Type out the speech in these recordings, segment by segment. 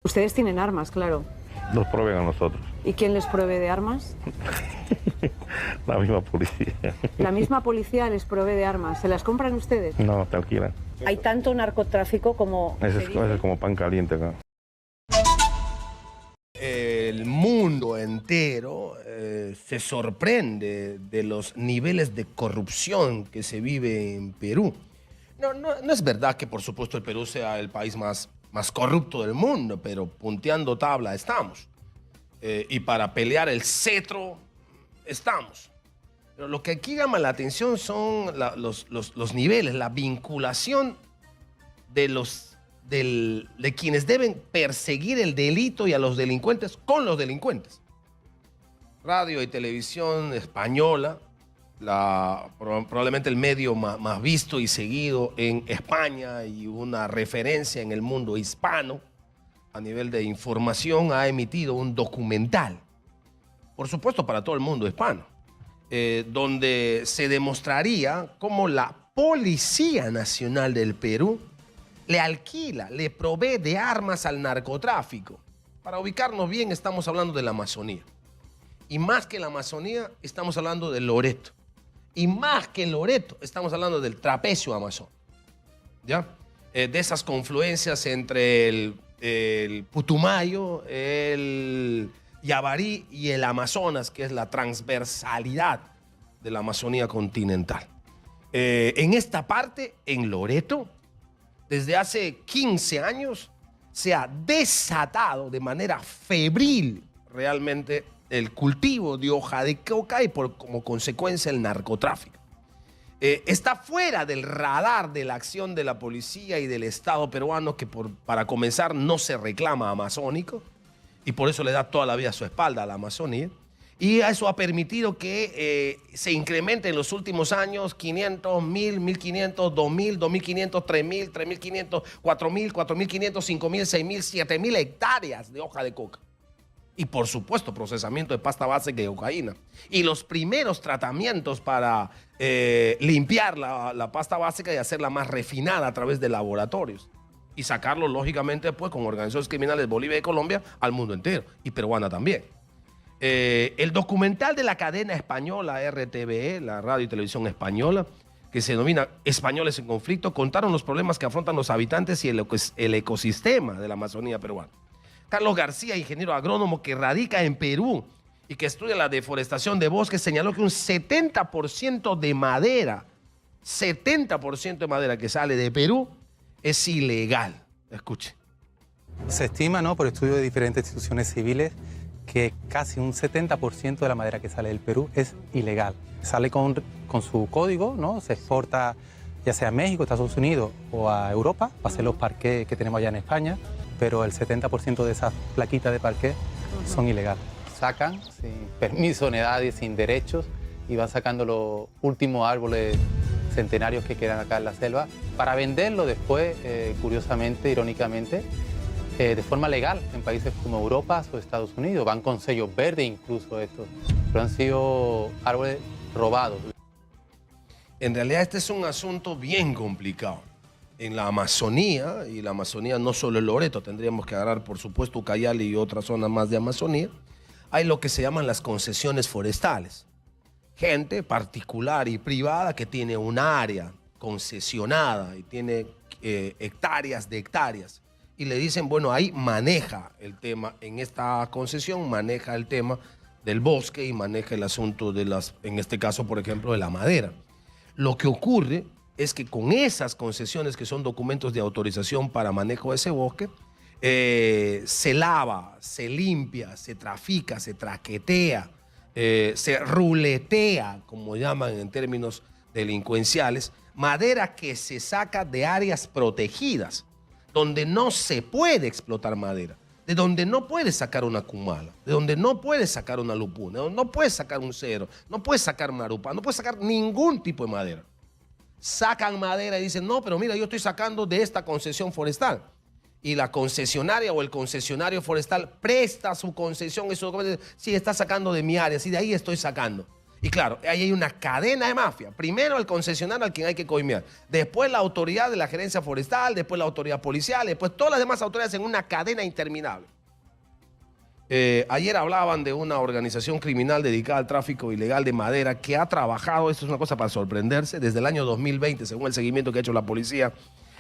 Ustedes tienen armas, claro. Nos proveen a nosotros. ¿Y quién les provee de armas? La misma policía. La misma policía les provee de armas. ¿Se las compran ustedes? No, te alquilan. Hay tanto narcotráfico como... Eso es como pan caliente acá. El mundo entero se sorprende de los niveles de corrupción que se vive en Perú. No es verdad que, por supuesto, el Perú sea el país más corrupto del mundo, pero punteando tabla estamos. Y para pelear el cetro estamos. Pero lo que aquí llama la atención son los niveles, la vinculación de quienes deben perseguir el delito y a los delincuentes con los delincuentes. Radio y televisión española, probablemente el medio más visto y seguido en España y una referencia en el mundo hispano a nivel de información, ha emitido un documental, por supuesto para todo el mundo hispano, donde se demostraría cómo la Policía Nacional del Perú le alquila, le provee de armas al narcotráfico. Para ubicarnos bien, estamos hablando de la Amazonía. Y más que la Amazonía, estamos hablando de Loreto. Y más que Loreto, estamos hablando del trapecio amazón. ¿Ya? De esas confluencias entre el Putumayo, el Yavarí y el Amazonas, que es la transversalidad de la Amazonía continental. En esta parte, en Loreto, desde hace 15 años, se ha desatado de manera febril realmente el cultivo de hoja de coca y como consecuencia el narcotráfico. Está fuera del radar de la acción de la policía y del Estado peruano, que para comenzar no se reclama amazónico y por eso le da toda la vida su espalda a la Amazonía. Y eso ha permitido que se incremente en los últimos años 500, 1000, 1500, 2000, 2500, 3000, 3500, 4000, 4500, 5000, 6000, 7000 hectáreas de hoja de coca. Y por supuesto procesamiento de pasta básica de cocaína. Y los primeros tratamientos para limpiar la pasta básica y hacerla más refinada a través de laboratorios. Y sacarlo lógicamente pues con organizaciones criminales de Bolivia y Colombia al mundo entero. Y peruana también. El documental de la cadena española RTVE, la radio y televisión española, que se denomina Españoles en Conflicto, contaron los problemas que afrontan los habitantes y el ecosistema de la Amazonía peruana. Carlos García, ingeniero agrónomo que radica en Perú y que estudia la deforestación de bosques, señaló que un 70% de madera, 70% de madera que sale de Perú es ilegal. Escuche. Se estima, ¿no?, por estudios de diferentes instituciones civiles, que casi un 70% de la madera que sale del Perú es ilegal. Sale con su código, ¿no? Se exporta ya sea a México, Estados Unidos o a Europa, para hacer los parqués que tenemos allá en España, pero el 70% de esas plaquitas de parqué son ilegales. Sacan sin permiso ni nadie, sin derechos, y van sacando los últimos árboles centenarios que quedan acá en la selva para venderlo después, curiosamente, irónicamente, de forma legal en países como Europa o Estados Unidos. Van con sellos verdes incluso estos, pero han sido árboles robados. En realidad este es un asunto bien complicado. En la Amazonía, y la Amazonía no solo el Loreto, tendríamos que agarrar por supuesto Ucayali y otras zonas más de Amazonía, hay lo que se llaman las concesiones forestales. Gente particular y privada que tiene un área concesionada y tiene hectáreas de hectáreas. Y le dicen, bueno, ahí maneja el tema, en esta concesión maneja el tema del bosque y maneja el asunto de en este caso, por ejemplo, de la madera. Lo que ocurre es que con esas concesiones, que son documentos de autorización para manejo de ese bosque, se lava, se limpia, se trafica, se traquetea, se ruletea, como llaman en términos delincuenciales, madera que se saca de áreas protegidas, donde no se puede explotar madera, de donde no puedes sacar una cumala, de donde no puedes sacar una lupuna, de donde no puedes sacar un cedro, no puedes sacar marupa, no puedes sacar ningún tipo de madera. Sacan madera y dicen, no, pero mira, yo estoy sacando de esta concesión forestal. Y la concesionaria o el concesionario forestal presta su concesión y su documento. Sí, está sacando de mi área, sí, de ahí estoy sacando. Y claro, ahí hay una cadena de mafia. Primero el concesionario al quien hay que coimear. Después la autoridad de la gerencia forestal, después la autoridad policial, después todas las demás autoridades en una cadena interminable. Ayer hablaban de una organización criminal dedicada al tráfico ilegal de madera que ha trabajado, esto es una cosa para sorprenderse, desde el año 2020, según el seguimiento que ha hecho la policía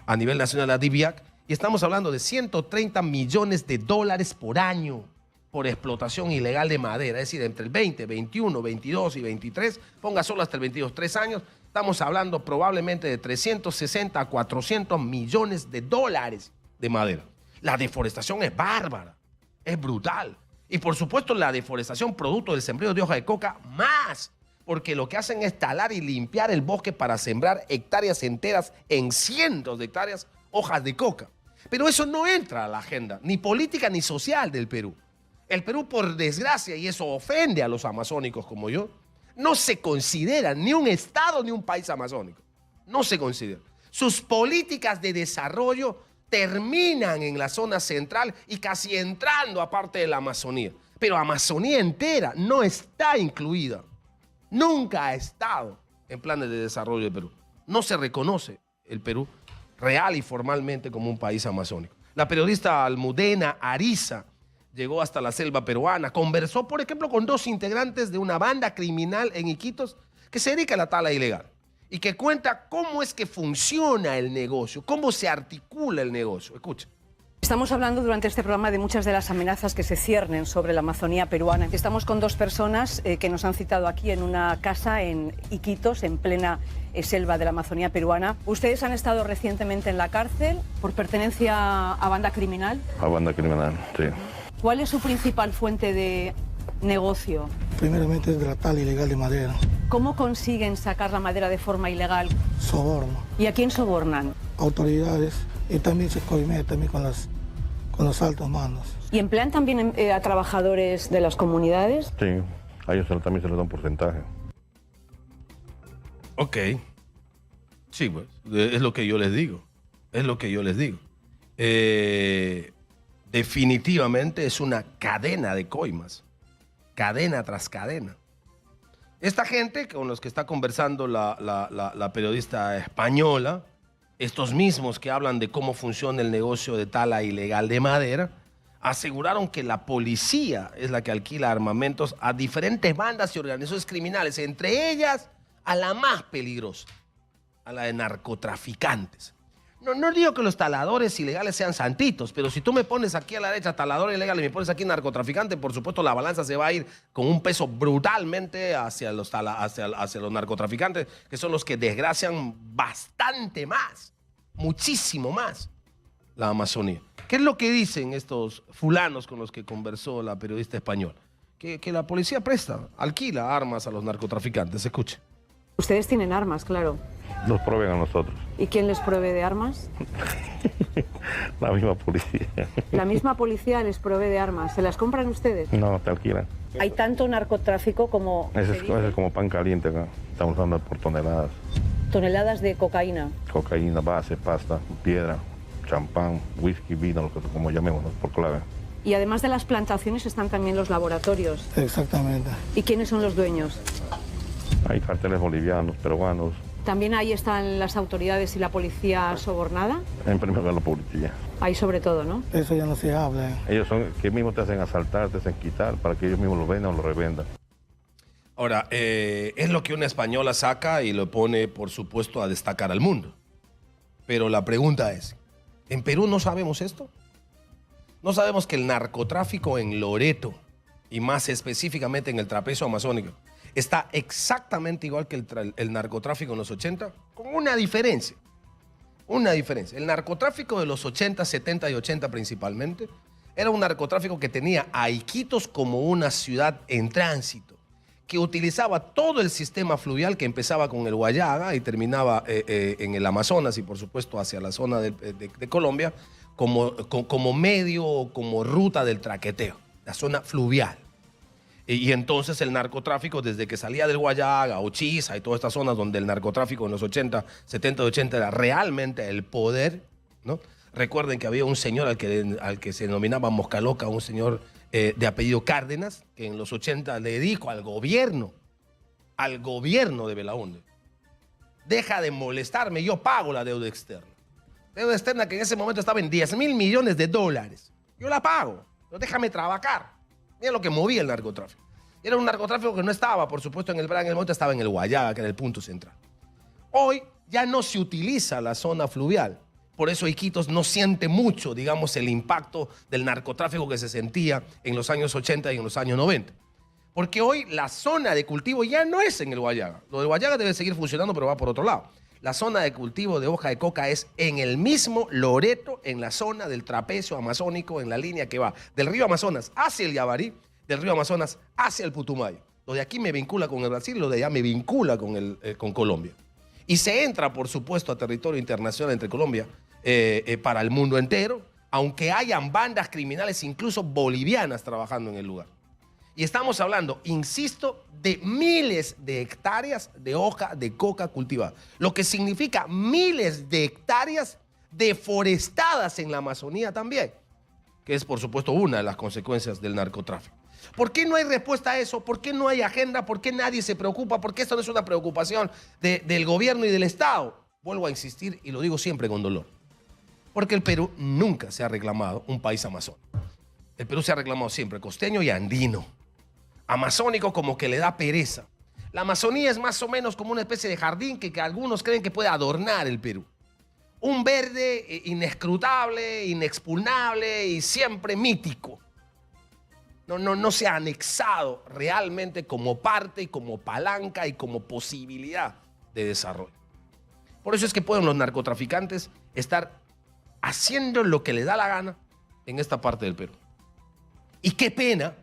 a nivel nacional, la DIVIAC, y estamos hablando de 130 millones de dólares por año por explotación ilegal de madera, es decir, entre el 20, 21, 22 y 23, ponga solo hasta el 22, 3 años, estamos hablando probablemente de 360 a 400 millones de dólares de madera. La deforestación es bárbara, es brutal. Y por supuesto la deforestación producto del sembrado de hoja de coca más, porque lo que hacen es talar y limpiar el bosque para sembrar hectáreas enteras en cientos de hectáreas hojas de coca. Pero eso no entra a la agenda, ni política ni social del Perú. El Perú, por desgracia, y eso ofende a los amazónicos como yo, no se considera ni un estado ni un país amazónico. No se considera. Sus políticas de desarrollo terminan en la zona central y casi entrando a parte de la Amazonía. Pero Amazonía entera no está incluida. Nunca ha estado en planes de desarrollo del Perú. No se reconoce el Perú real y formalmente como un país amazónico. La periodista Almudena Ariza llegó hasta la selva peruana, conversó, por ejemplo, con 2 integrantes de una banda criminal en Iquitos que se dedica a la tala ilegal y que cuenta cómo es que funciona el negocio, cómo se articula el negocio. Escucha. Estamos hablando durante este programa de muchas de las amenazas que se ciernen sobre la Amazonía peruana. Estamos con 2 personas que nos han citado aquí en una casa en Iquitos, en plena selva de la Amazonía peruana. Ustedes han estado recientemente en la cárcel por pertenencia a banda criminal. A banda criminal, sí. ¿Cuál es su principal fuente de negocio? Primeramente es de la tala ilegal de madera. ¿Cómo consiguen sacar la madera de forma ilegal? Soborno. ¿Y a quién sobornan? Autoridades y también se coimea también con los altos mandos. ¿Y emplean también a trabajadores de las comunidades? Sí, a ellos también se les da un porcentaje. Ok. Sí, pues, es lo que yo les digo. Es lo que yo les digo. Definitivamente es una cadena de coimas. Cadena tras cadena. Esta gente con los que está conversando la periodista española, estos mismos que hablan de cómo funciona el negocio de tala ilegal de madera, aseguraron que la policía es la que alquila armamentos a diferentes bandas y organizaciones criminales, entre ellas a la más peligrosa, a la de narcotraficantes. No digo que los taladores ilegales sean santitos, pero si tú me pones aquí a la derecha talador ilegal y me pones aquí narcotraficante, por supuesto la balanza se va a ir con un peso brutalmente hacia los narcotraficantes, que son los que desgracian bastante más, muchísimo más, la Amazonía. ¿Qué es lo que dicen estos fulanos con los que conversó la periodista española? Que la policía alquila armas a los narcotraficantes. Escuche. Ustedes tienen armas, claro. Nos proveen a nosotros. ¿Y quién les provee de armas? La misma policía. La misma policía les provee de armas. ¿Se las compran ustedes? No, te alquilan. Hay tanto narcotráfico como... Ese es como pan caliente acá. Estamos hablando por toneladas. Toneladas de cocaína. Cocaína, base, pasta, piedra, champán, whisky, vino, lo que como llamémoslo, por clave. Y además de las plantaciones están también los laboratorios. Exactamente. ¿Y quiénes son los dueños? Hay carteles bolivianos, peruanos. ¿También ahí están las autoridades y la policía sobornada? En primer lugar la policía. Ahí sobre todo, ¿no? Eso ya no se habla. Ellos son que mismos te hacen asaltar, te hacen quitar para que ellos mismos lo vendan o lo revendan. Ahora, es lo que una española saca y lo pone, por supuesto, a destacar al mundo. Pero la pregunta es, ¿en Perú no sabemos esto? No sabemos que el narcotráfico en Loreto, y más específicamente en el trapezo amazónico, está exactamente igual que el narcotráfico en los 80, con una diferencia. Una diferencia. El narcotráfico de los 80, 70 y 80 principalmente, era un narcotráfico que tenía a Iquitos como una ciudad en tránsito, que utilizaba todo el sistema fluvial que empezaba con el Guayaga y terminaba en el Amazonas y por supuesto hacia la zona de Colombia como medio o como ruta del traqueteo, la zona fluvial. Y entonces el narcotráfico, desde que salía del Guayaga, Ochiza y todas estas zonas donde el narcotráfico en los 80, 70 y 80 era realmente el poder, ¿no? Recuerden que había un señor al que se denominaba Mosca Loca, un señor de apellido Cárdenas, que en los 80 le dijo al gobierno al gobierno de Belaúnde: deja de molestarme, yo pago la deuda externa. Deuda externa que en ese momento estaba en $10.000 millones. Yo la pago, pero déjame trabajar. Mira lo que movía el narcotráfico. Era un narcotráfico que no estaba, por supuesto, en el Bra, en el momento estaba en el Guayaga, que era el punto central. Hoy ya no se utiliza la zona fluvial. Por eso Iquitos no siente mucho, digamos, el impacto del narcotráfico que se sentía en los años 80 y en los años 90. Porque hoy la zona de cultivo ya no es en el Guayaga. Lo del Guayaga debe seguir funcionando, pero va por otro lado. La zona de cultivo de hoja de coca es en el mismo Loreto, en la zona del trapecio amazónico, en la línea que va del río Amazonas hacia el Yabarí, del río Amazonas hacia el Putumayo. Lo de aquí me vincula con el Brasil, lo de allá me vincula con Colombia. Y se entra, por supuesto, a territorio internacional entre Colombia para el mundo entero, aunque hayan bandas criminales, incluso bolivianas, trabajando en el lugar. Y estamos hablando, insisto, de miles de hectáreas de hoja de coca cultivada, lo que significa miles de hectáreas deforestadas en la Amazonía también, que es, por supuesto, una de las consecuencias del narcotráfico. ¿Por qué no hay respuesta a eso? ¿Por qué no hay agenda? ¿Por qué nadie se preocupa? ¿Por qué esto no es una preocupación del gobierno y del Estado? Vuelvo a insistir y lo digo siempre con dolor. Porque el Perú nunca se ha reclamado un país amazónico. El Perú se ha reclamado siempre costeño y andino. Amazónico como que le da pereza. La Amazonía es más o menos como una especie de jardín que algunos creen que puede adornar el Perú. Un verde inescrutable, inexpugnable y siempre mítico. No se ha anexado realmente como parte y como palanca y como posibilidad de desarrollo. Por eso es que pueden los narcotraficantes estar haciendo lo que les da la gana en esta parte del Perú. Y qué pena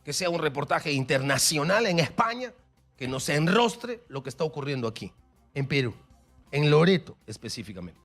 que sea un reportaje internacional en España que nos enrostre lo que está ocurriendo aquí, en Perú, en Loreto específicamente.